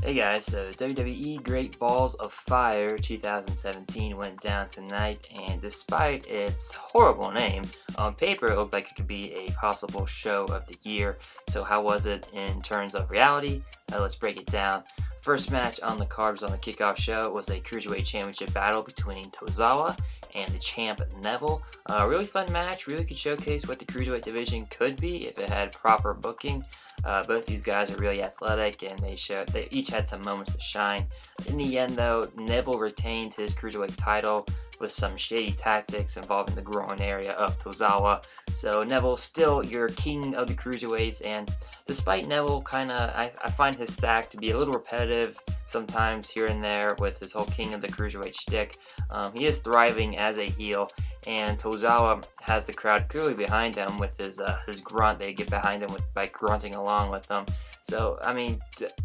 Hey guys, so WWE Great Balls of Fire 2017 went down tonight, and despite its horrible name, on paper it looked like it could be a possible show of the year. So how was it in terms of reality? Let's break it down. First match on the card was on the kickoff show. It was a Cruiserweight Championship battle between Tozawa and the champ Neville. Really fun match, really could showcase what the Cruiserweight division could be if it had proper booking. Both these guys are really athletic, and they each had some moments to shine. In the end, though, Neville retained his Cruiserweight title with some shady tactics involving the groin area of Tozawa. So Neville's still your king of the Cruiserweights, and despite Neville I find his sack to be a little repetitive sometimes here and there with his whole king of the Cruiserweight shtick. He is thriving as a heel, and Tozawa has the crowd clearly behind him with his grunt. They get behind him by grunting along with him. So, I mean,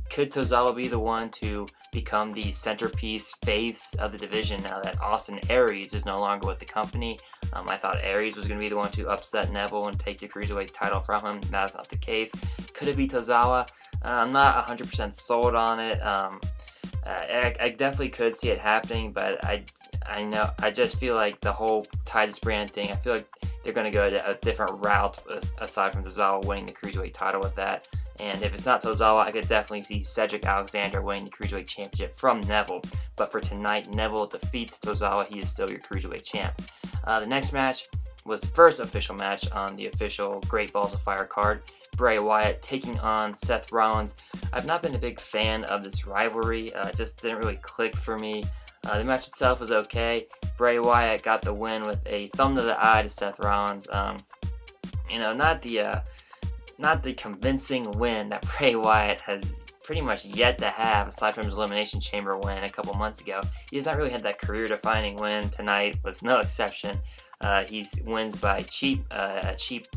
could Tozawa be the one to become the centerpiece face of the division now that Austin Aries is no longer with the company? I thought Aries was going to be the one to upset Neville and take the Cruiserweight title from him. That's not the case. Could it be Tozawa? I'm not 100% sold on it. I definitely could see it happening, but I just feel like the whole Titus brand thing, I feel like they're going to go a different route aside from Tozawa winning the Cruiserweight title with that. And if it's not Tozawa, I could definitely see Cedric Alexander winning the Cruiserweight Championship from Neville. But for tonight, Neville defeats Tozawa. He is still your Cruiserweight champ. The next match was the first official match on the official Great Balls of Fire card. Bray Wyatt taking on Seth Rollins. I've not been a big fan of this rivalry. Just didn't really click for me. The match itself was okay. Bray Wyatt got the win with a thumb to the eye to Seth Rollins. Not the convincing win that Bray Wyatt has pretty much yet to have, aside from his Elimination Chamber win a couple months ago. He has not really had that career-defining win. Tonight was no exception. He wins by a cheap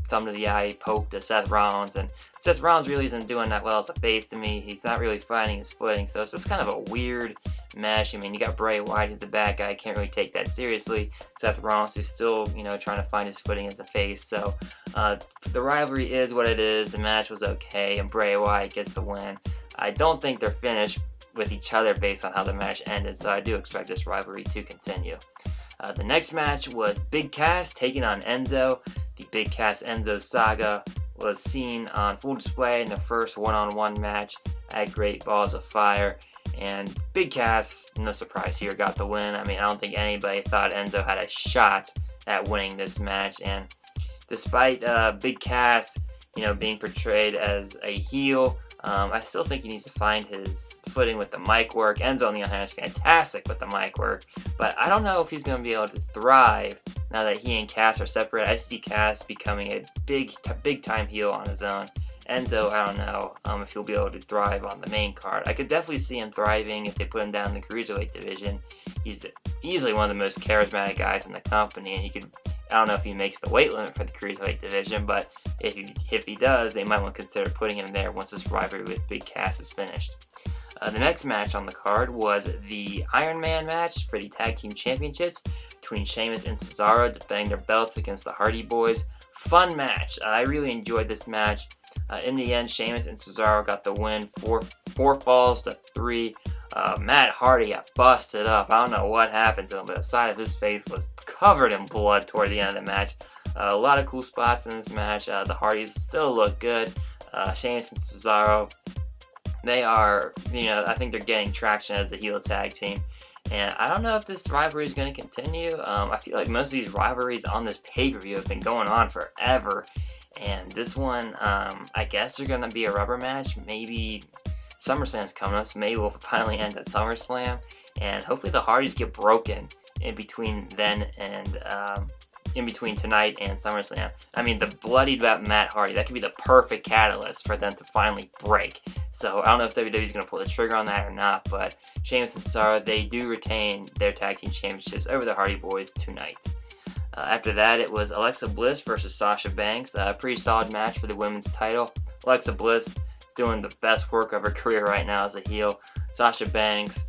thumb to the eye poke to Seth Rollins, and Seth Rollins really isn't doing that well as a face to me. He's not really finding his footing, so it's just kind of a weird mesh. I mean, you got Bray Wyatt, who's the bad guy, can't really take that seriously. Seth Rollins, who's still, trying to find his footing as a face. So the rivalry is what it is. The match was okay, and Bray Wyatt gets the win. I don't think they're finished with each other based on how the match ended, so I do expect this rivalry to continue. The next match was Big Cass taking on Enzo. The Big Cass Enzo saga was seen on full display in the first one-on-one match at Great Balls of Fire. And Big Cass, no surprise here, got the win. I mean, I don't think anybody thought Enzo had a shot at winning this match. And despite Big Cass, being portrayed as a heel, I still think he needs to find his footing with the mic work. Enzo, on the other hand, is fantastic with the mic work, but I don't know if he's going to be able to thrive now that he and Cass are separate. I see Cass becoming a big-time heel on his own. Enzo, I don't know if he'll be able to thrive on the main card. I could definitely see him thriving if they put him down in the Cruiserweight division. He's easily one of the most charismatic guys in the company, and I don't know if he makes the weight limit for the Cruiserweight division, but if he does, they might want to consider putting him there once this rivalry with Big Cass is finished. The next match on the card was the Iron Man match for the Tag Team Championships between Sheamus and Cesaro, defending their belts against the Hardy Boys. Fun match. I really enjoyed this match. In the end, Sheamus and Cesaro got the win, four falls to 3. Matt Hardy got busted up. I don't know what happened to him, but the side of his face was covered in blood toward the end of the match. A lot of cool spots in this match. The Hardys still look good. Sheamus and Cesaro, they are, I think they're getting traction as the heel tag team. And I don't know if this rivalry is going to continue. I feel like most of these rivalries on this pay-per-view have been going on forever. And this one, I guess they're going to be a rubber match. Maybe SummerSlam's coming up, so maybe we'll finally end at SummerSlam. And hopefully the Hardys get broken in between then and in between tonight and SummerSlam. I mean, the bloodied about Matt Hardy, that could be the perfect catalyst for them to finally break. So I don't know if WWE's going to pull the trigger on that or not, but Sheamus and Cesaro, they do retain their tag team championships over the Hardy Boys tonight. After that, it was Alexa Bliss versus Sasha Banks. A pretty solid match for the women's title. Alexa Bliss doing the best work of her career right now as a heel. Sasha Banks,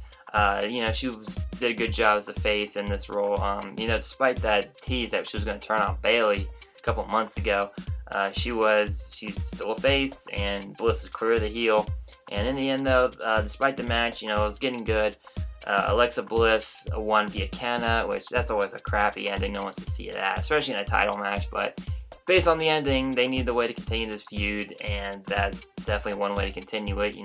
she did a good job as a face in this role. Despite that tease that she was going to turn on Bayley a couple months ago, She's still a face, and Bliss is clearly the heel. And in the end, though, despite the match, it was getting good. Alexa Bliss won via countout, which that's always a crappy ending. No one wants to see that, especially in a title match. But based on the ending, they need the way to continue this feud, and that's definitely one way to continue it.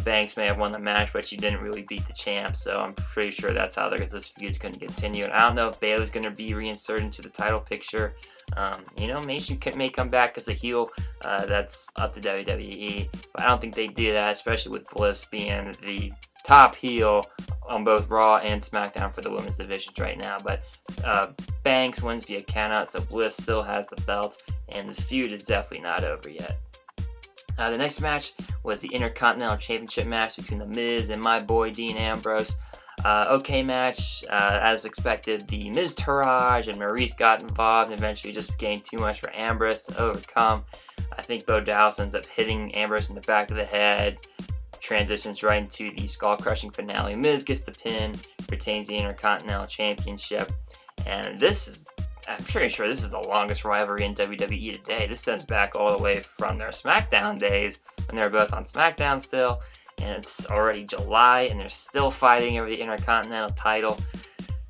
Banks may have won the match, but she didn't really beat the champ, so I'm pretty sure that's how this feud is going to continue. And I don't know if Bayley's going to be reinserted into the title picture. Maybe she may come back as a heel. That's up to WWE, but I don't think they do that, especially with Bliss being the top heel on both Raw and SmackDown for the women's divisions right now. But Banks wins via countout, so Bliss still has the belt, and this feud is definitely not over yet. The next match was the Intercontinental Championship match between The Miz and my boy Dean Ambrose. Okay match, as expected. The Miz Taraj and Maurice got involved and eventually just became too much for Ambrose to overcome. I think Bo Dallas ends up hitting Ambrose in the back of the head, transitions right into the skull-crushing finale. Miz gets the pin, retains the Intercontinental Championship, and I'm pretty sure this is the longest rivalry in WWE today. This stems back all the way from their SmackDown days when they were both on SmackDown still, and it's already July and they're still fighting over the Intercontinental title.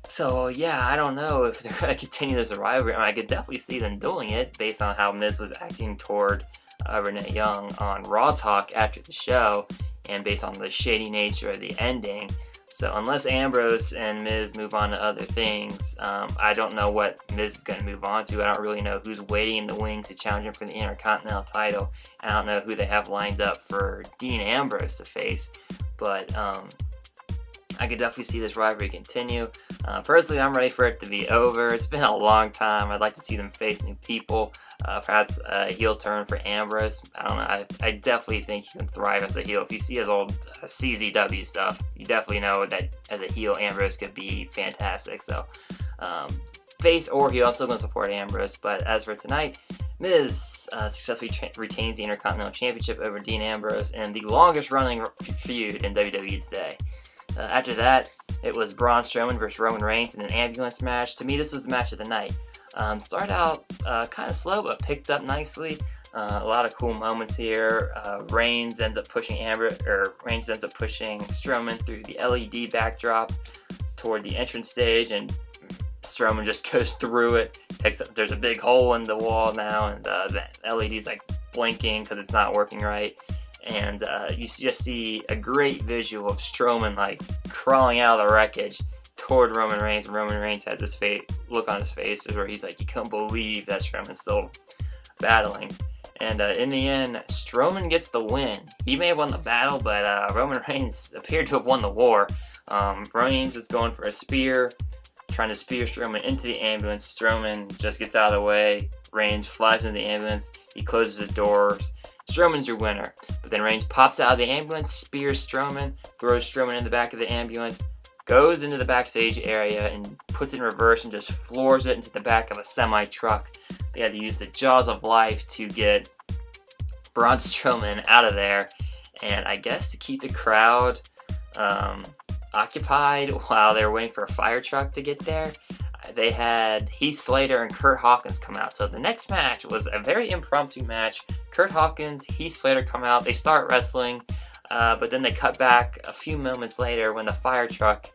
So yeah, I don't know if they're going to continue this rivalry. I could definitely see them doing it based on how Miz was acting toward Renee Young on Raw Talk after the show, and based on the shady nature of the ending. So unless Ambrose and Miz move on to other things, I don't know what Miz is going to move on to. I don't really know who's waiting in the wings to challenge him for the Intercontinental title. I don't know who they have lined up for Dean Ambrose to face. But I could definitely see this rivalry continue. Personally, I'm ready for it to be over. It's been a long time. I'd like to see them face new people. Perhaps a heel turn for Ambrose. I don't know. I definitely think he can thrive as a heel. If you see his old CZW stuff, you definitely know that as a heel, Ambrose could be fantastic. So, face or heel, I'm still going to support Ambrose. But as for tonight, Miz successfully retains the Intercontinental Championship over Dean Ambrose in the longest running feud in WWE today. After that, it was Braun Strowman versus Roman Reigns in an ambulance match. To me, this was the match of the night. Started out kind of slow, but picked up nicely. A lot of cool moments here. Reigns ends up pushing Strowman through the LED backdrop toward the entrance stage, and Strowman just goes through it. There's a big hole in the wall now, and the LED's like blinking because it's not working right. And you just see a great visual of Strowman like crawling out of the wreckage toward Roman Reigns, and Roman Reigns has this look on his face where he's like, you can't believe that Strowman's still battling. And in the end, Strowman gets the win. He may have won the battle, but Roman Reigns appeared to have won the war. Reigns is going for a spear, trying to spear Strowman into the ambulance. Strowman just gets out of the way. Reigns flies into the ambulance. He closes the doors. Strowman's your winner. But then Reigns pops out of the ambulance, spears Strowman, throws Strowman in the back of the ambulance, goes into the backstage area and puts it in reverse and just floors it into the back of a semi-truck. They had to use the jaws of life to get Braun Strowman out of there, and I guess to keep the crowd occupied while they were waiting for a fire truck to get there, they had Heath Slater and Kurt Hawkins come out. So the next match was a very impromptu match. Kurt Hawkins, Heath Slater come out, they start wrestling, but then they cut back a few moments later when the fire truck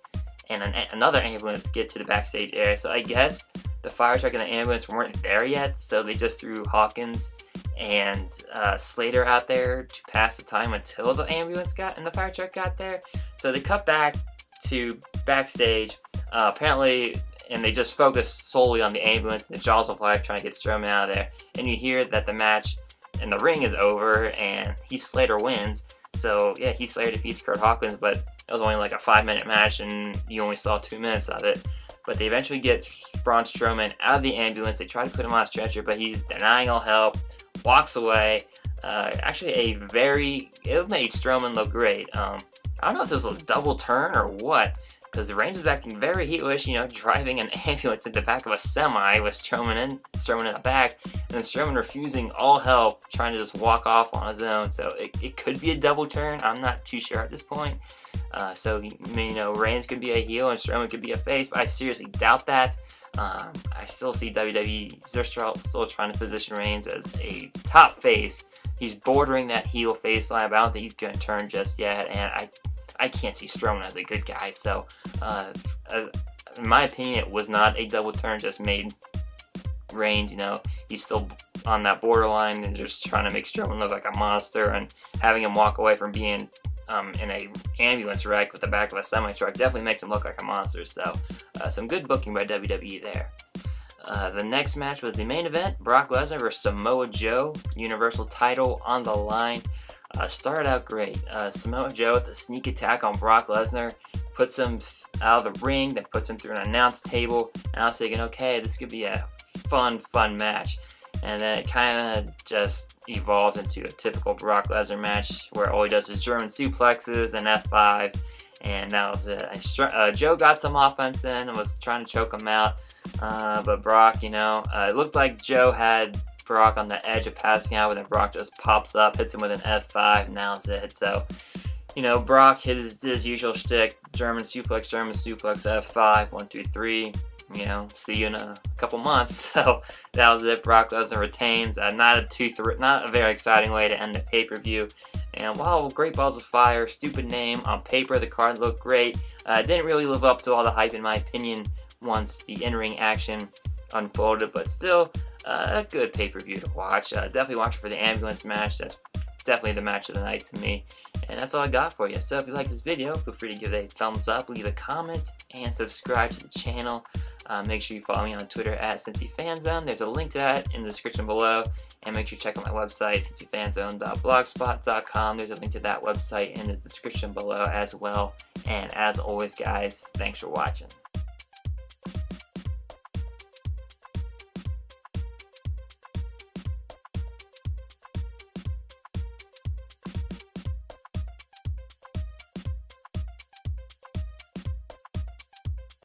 and another ambulance get to the backstage area. So I guess the fire truck and the ambulance weren't there yet, so they just threw Hawkins and Slater out there to pass the time until the ambulance and the fire truck got there. So they cut back to backstage, apparently, and they just focused solely on the ambulance and the jaws of life trying to get Strowman out of there. And you hear that the match in the ring is over and Heath Slater wins. So yeah, Heath Slater defeats Kurt Hawkins, but it was only like a 5-minute match and you only saw 2 minutes of it. But they eventually get Braun Strowman out of the ambulance. They try to put him on a stretcher, but he's denying all help, walks away. Actually, it made Strowman look great. I don't know if this was a double turn or what, because Reigns was acting very heelish, driving an ambulance in the back of a semi with Strowman in the back, and then Strowman refusing all help, trying to just walk off on his own. So it could be a double turn. I'm not too sure at this point. So Reigns could be a heel and Strowman could be a face, but I seriously doubt that. I still see WWE, they're still trying to position Reigns as a top face. He's bordering that heel face line, but I don't think he's going to turn just yet, and I can't see Strowman as a good guy. So, in my opinion, it was not a double turn, just made Reigns, he's still on that borderline and just trying to make Strowman look like a monster, and having him walk away from being in a ambulance wreck with the back of a semi-truck definitely makes him look like a monster. So, some good booking by WWE there. The next match was the main event, Brock Lesnar versus Samoa Joe, Universal title on the line. Started out great. Samoa Joe with a sneak attack on Brock Lesnar, puts him out of the ring, then puts him through an announce table, and I was thinking, okay, this could be a fun match. And then it kind of just evolved into a typical Brock Lesnar match where all he does is German suplexes and F5, and that was it. Joe got some offense in and was trying to choke him out, but Brock, it looked like Joe had Brock on the edge of passing out, and then Brock just pops up, hits him with an F5, and that was it. So, Brock hit his usual shtick, German suplex, F5, 1, 2, 3. See you in a couple months. So that was it. Brock Lesnar retains. Not a very exciting way to end the pay-per-view. And wow, Great Balls of Fire, stupid name. On paper, the card looked great. Didn't really live up to all the hype, in my opinion, once the in-ring action unfolded. But still, a good pay-per-view to watch. Definitely watch it for the ambulance match. That's definitely the match of the night to me. And that's all I got for you. So if you like this video, feel free to give it a thumbs up, leave a comment, and subscribe to the channel. Make sure you follow me on Twitter at Cincy Fan Zone. There's a link to that in the description below. And make sure you check out my website, cincyfanzone.blogspot.com. There's a link to that website in the description below as well. And as always, guys, thanks for watching.